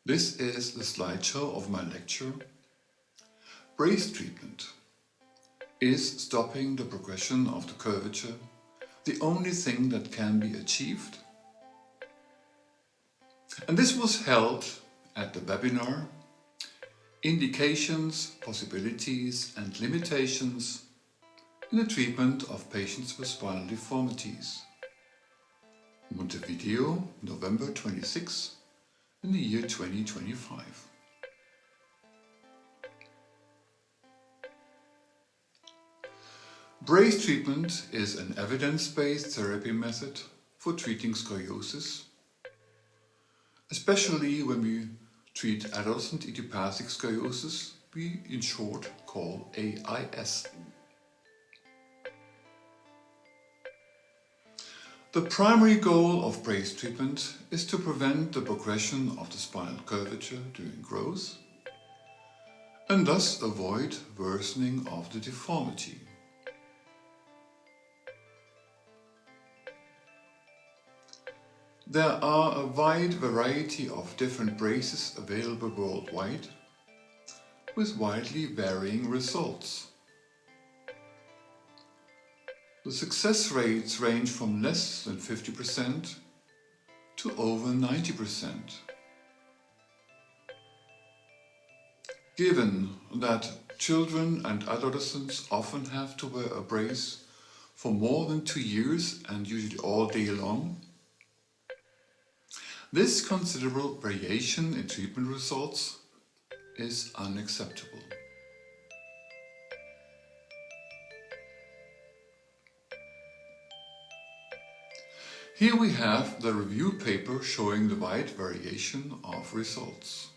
This is the slideshow of my lecture. Brace treatment. Is stopping the progression of the curvature the only thing that can be achieved? And this was held at the webinar Indications, Possibilities and Limitations in the Treatment of Patients with Spinal Deformities. Montevideo, November 26, in the year 2025. Brace treatment is an evidence-based therapy method for treating scoliosis, especially when we treat adolescent idiopathic scoliosis, we in short call AIS. The primary goal of brace treatment is to prevent the progression of the spinal curvature during growth and thus avoid worsening of the deformity. There are a wide variety of different braces available worldwide, with widely varying results. The success rates range from less than 50% to over 90%. Given that children and adolescents often have to wear a brace for more than 2 years and usually all day long, this considerable variation in treatment results is unacceptable. Here we have the review paper showing the wide variation of results.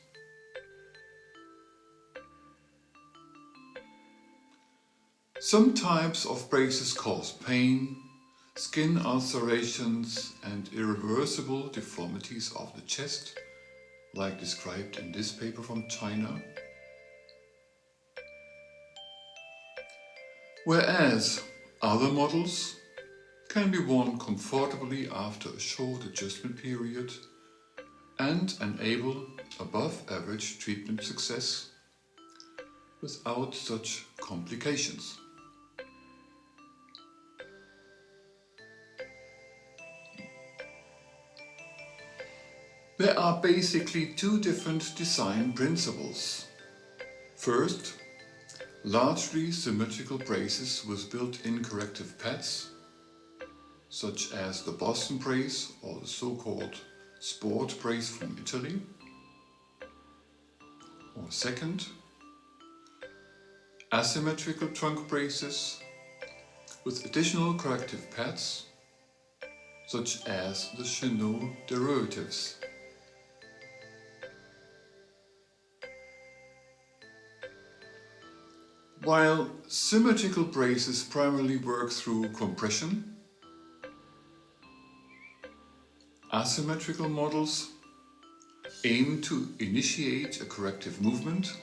Some types of braces cause pain, skin ulcerations and irreversible deformities of the chest, like described in this paper from China. Whereas other models can be worn comfortably after a short adjustment period and enable above average treatment success without such complications. There are basically two different design principles. First, largely symmetrical braces with built-in corrective pads, such as the Boston brace or the so-called sport brace from Italy. Or second, asymmetrical trunk braces with additional corrective pads, such as the Chenot derivatives. While symmetrical braces primarily work through compression, asymmetrical models aim to initiate a corrective movement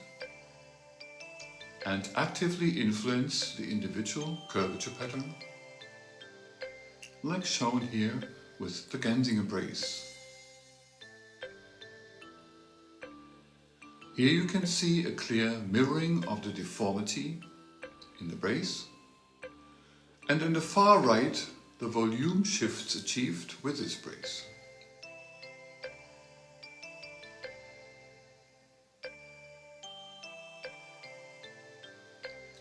and actively influence the individual curvature pattern, like shown here with the Genzinger brace. Here you can see a clear mirroring of the deformity in the brace, and in the far right the volume shifts achieved with this brace.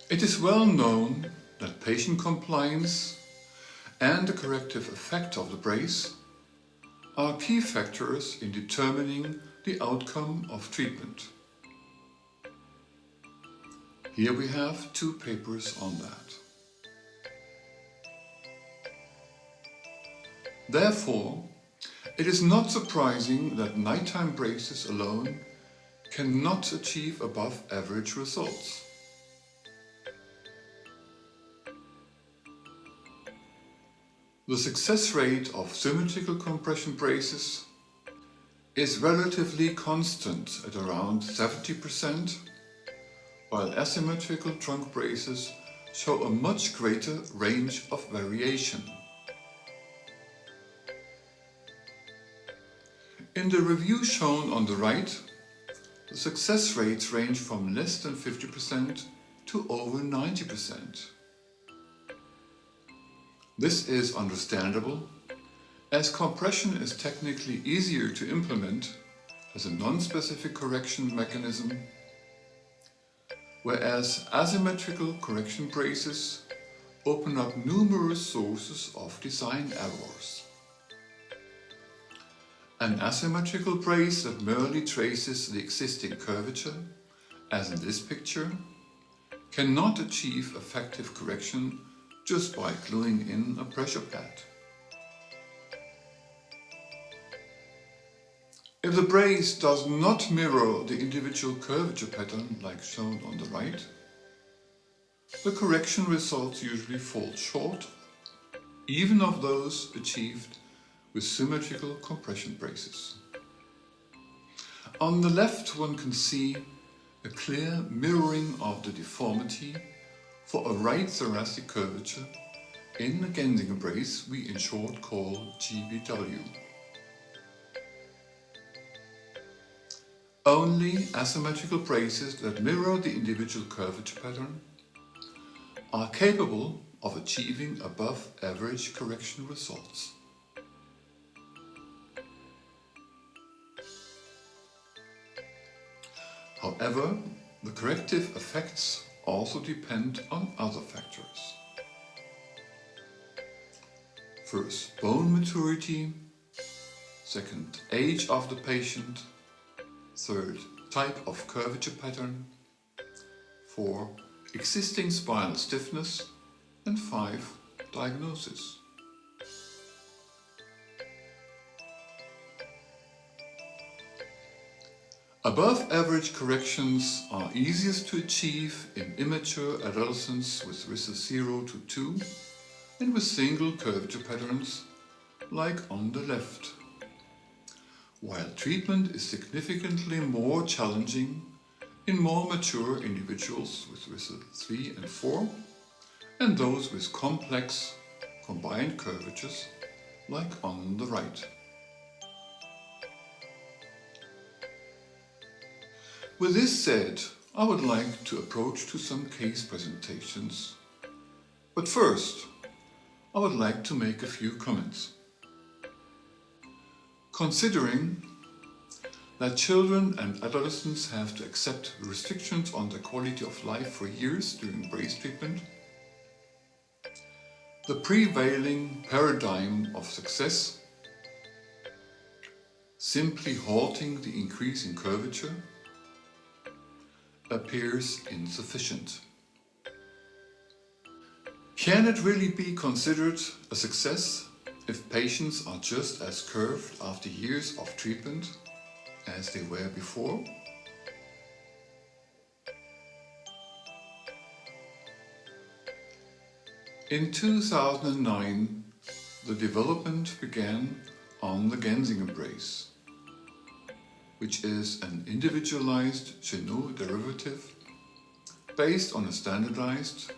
It is well known that patient compliance and the corrective effect of the brace are key factors in determining the outcome of treatment. Here we have two papers on that. Therefore, it is not surprising that nighttime braces alone cannot achieve above average results. The success rate of symmetrical compression braces is relatively constant at around 70%, while asymmetrical trunk braces show a much greater range of variation. In the review shown on the right, the success rates range from less than 50% to over 90%. This is understandable, as compression is technically easier to implement as a non-specific correction mechanism, whereas asymmetrical correction braces open up numerous sources of design errors. An asymmetrical brace that merely traces the existing curvature, as in this picture, cannot achieve effective correction just by gluing in a pressure pad. If the brace does not mirror the individual curvature pattern like shown on the right, the correction results usually fall short, even of those achieved with symmetrical compression braces. On the left, one can see a clear mirroring of the deformity for a right thoracic curvature in the Genzinger brace we in short call GBW. Only asymmetrical braces that mirror the individual curvature pattern are capable of achieving above average correction results. However, the corrective effects also depend on other factors. First, bone maturity. Second, age of the patient. Third, type of curvature pattern. 4, existing spinal stiffness. And 5, diagnosis. Above average corrections are easiest to achieve in immature adolescents with RISA 0 to 2 and with single curvature patterns like on the left, while treatment is significantly more challenging in more mature individuals with RISA 3 and 4 and those with complex combined curvatures like on the right. With this said, I would like to approach to some case presentations. But first, I would like to make a few comments. Considering that children and adolescents have to accept restrictions on their quality of life for years during brace treatment, the prevailing paradigm of success, simply halting the increase in curvature, appears insufficient. Can it really be considered a success if patients are just as curved after years of treatment as they were before? In 2009, the development began on the Genzinger brace, which is an individualized Chenot derivative based on a standardized,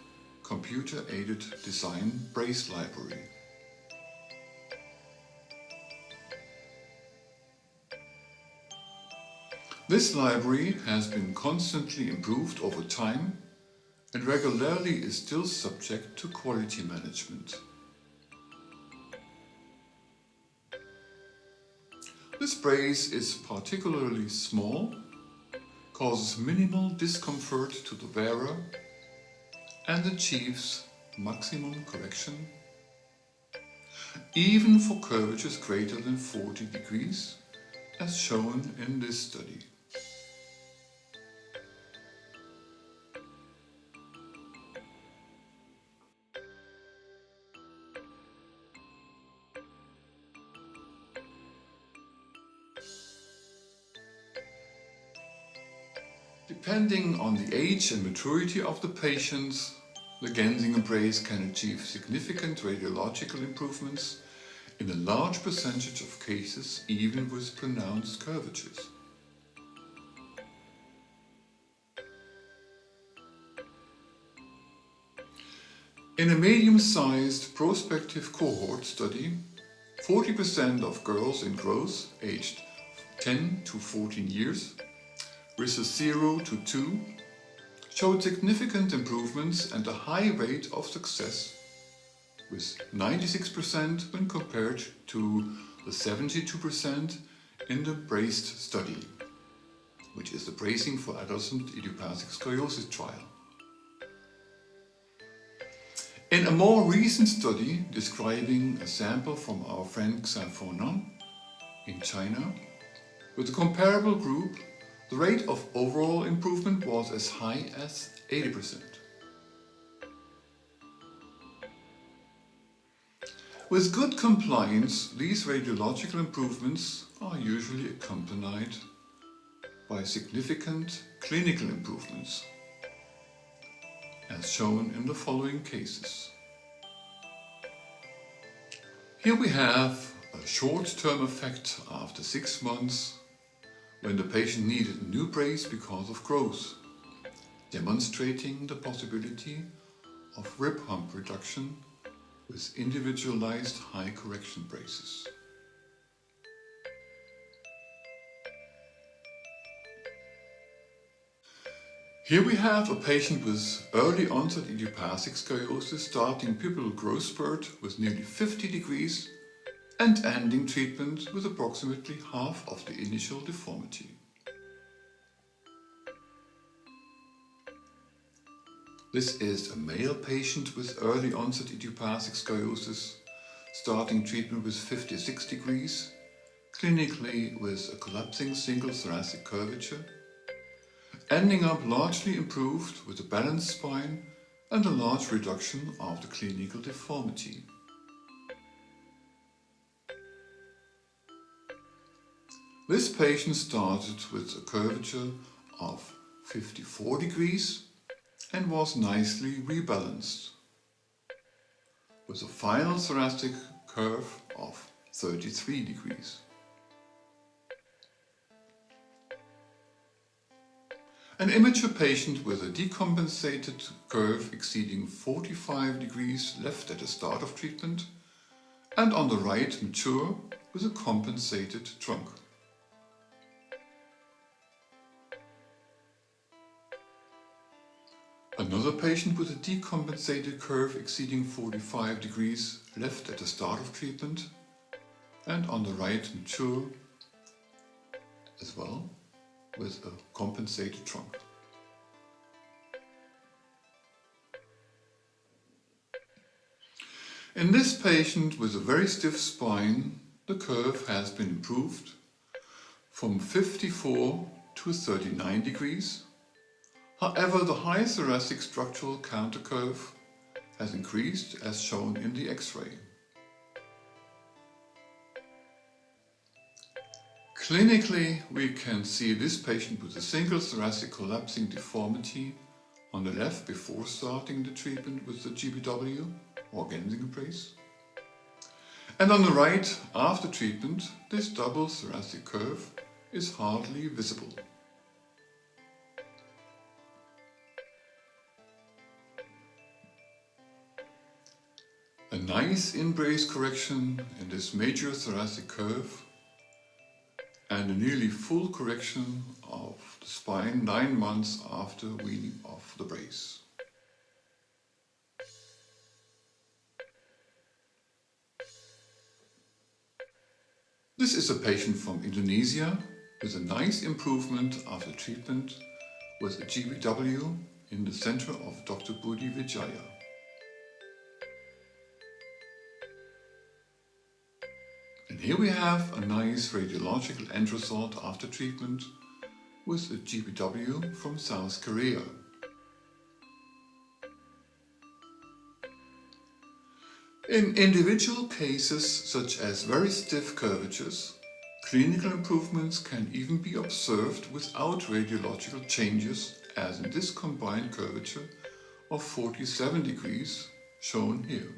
computer-aided design brace library. This library has been constantly improved over time and regularly is still subject to quality management. This brace is particularly small, causes minimal discomfort to the wearer, and achieves maximum correction, even for curvatures greater than 40 degrees, as shown in this study. Depending on the age and maturity of the patients, the Genzinger brace can achieve significant radiological improvements in a large percentage of cases, even with pronounced curvatures. In a medium-sized prospective cohort study, 40% of girls in growth aged 10 to 14 years RISA 0 to 2 showed significant improvements and a high rate of success, with 96% when compared to the 72% in the BRACED study, which is the Bracing for Adolescent Idiopathic Scoliosis trial. In a more recent study describing a sample from our friend Xafonan in China, with a comparable group, the rate of overall improvement was as high as 80%. With good compliance, these radiological improvements are usually accompanied by significant clinical improvements, as shown in the following cases. Here we have a short-term effect after 6 months when the patient needed a new brace because of growth, demonstrating the possibility of rib hump reduction with individualized high correction braces. Here we have a patient with early onset idiopathic scoliosis starting pubertal growth spurt with nearly 50 degrees and ending treatment with approximately half of the initial deformity. This is a male patient with early onset idiopathic scoliosis starting treatment with 56 degrees, clinically with a collapsing single thoracic curvature, ending up largely improved with a balanced spine and a large reduction of the clinical deformity. This patient started with a curvature of 54 degrees and was nicely rebalanced, with a final thoracic curve of 33 degrees. An immature patient with a decompensated curve exceeding 45 degrees left at the start of treatment, and on the right mature with a compensated trunk. Another patient with a decompensated curve exceeding 45 degrees left at the start of treatment, and on the right mature as well with a compensated trunk. In this patient with a very stiff spine, the curve has been improved from 54 to 39 degrees. However, the high thoracic structural counter curve has increased as shown in the X-ray. Clinically, we can see this patient with a single thoracic collapsing deformity on the left before starting the treatment with the GBW or Gensinger brace, and on the right after treatment. This double thoracic curve is hardly visible. A nice in-brace correction in this major thoracic curve and a nearly full correction of the spine 9 months after weaning off the brace. This is a patient from Indonesia with a nice improvement after treatment with a GBW in the center of Dr. Budi Wijaya. And here we have a nice radiological end result after treatment with a GBW from South Korea. In individual cases such as very stiff curvatures, clinical improvements can even be observed without radiological changes, as in this combined curvature of 47 degrees shown here.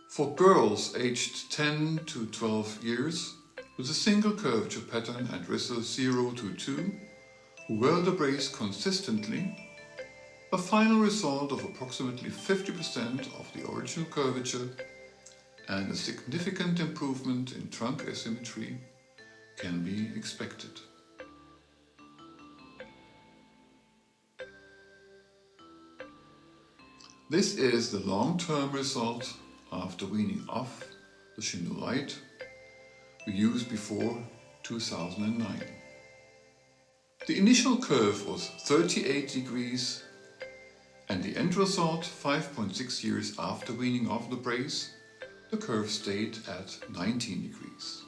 For girls aged 10 to 12 years with a single curvature pattern at RISA 0 to 2 who wear the brace consistently, a final result of approximately 50% of the original curvature and a significant improvement in trunk asymmetry can be expected. This is the long-term result after weaning off the Chenolite we used before 2009. The initial curve was 38 degrees and the end result, 5.6 years after weaning off the brace, the curve stayed at 19 degrees.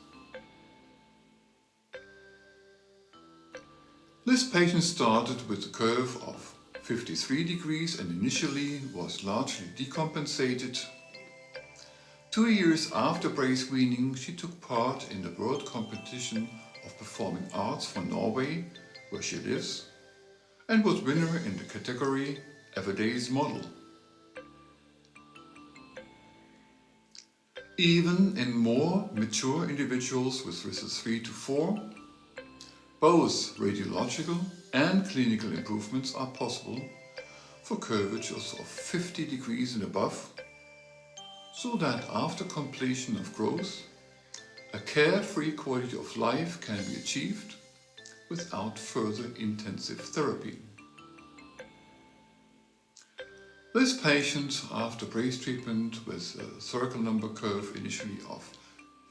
This patient started with a curve of 53 degrees and initially was largely decompensated. 2 years after brace weaning, she took part in the World Competition of Performing Arts for Norway, where she lives, and was winner in the category Everyday's Model. Even in more mature individuals with risks 3 to 4, both radiological and clinical improvements are possible for curvatures of 50 degrees and above, so that after completion of growth, a carefree quality of life can be achieved without further intensive therapy. This patient, after brace treatment with a circle number curve initially of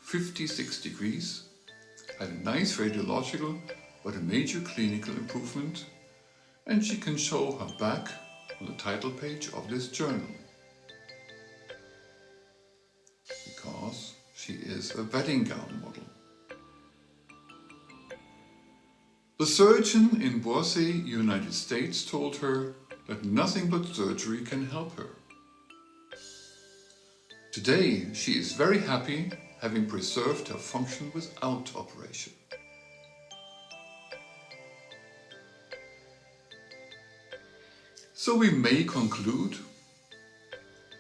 56 degrees, had a nice radiological but a major clinical improvement, and she can show her back on the title page of this journal, because she is a wedding gown model. The surgeon in Boise, United States, told her that nothing but surgery can help her. Today she is very happy, having preserved her function without operation. So we may conclude,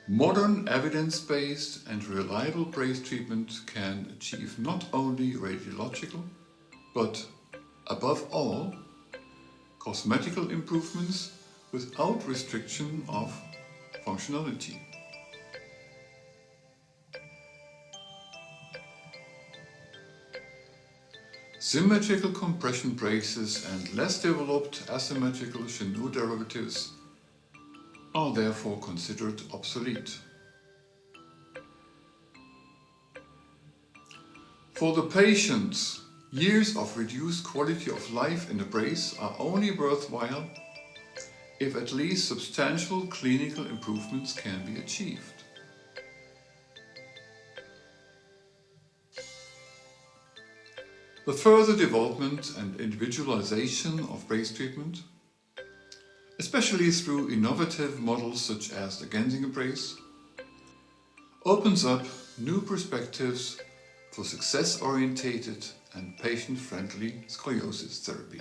modern evidence-based and reliable brace treatment can achieve not only radiological, but above all, cosmetical improvements without restriction of functionality. Symmetrical compression braces and less developed asymmetrical Chenot derivatives are therefore considered obsolete. For the patients, years of reduced quality of life in the brace are only worthwhile if at least substantial clinical improvements can be achieved. The further development and individualization of brace treatment, especially through innovative models such as the Genzinger brace, opens up new perspectives for success-oriented and patient-friendly scoliosis therapy.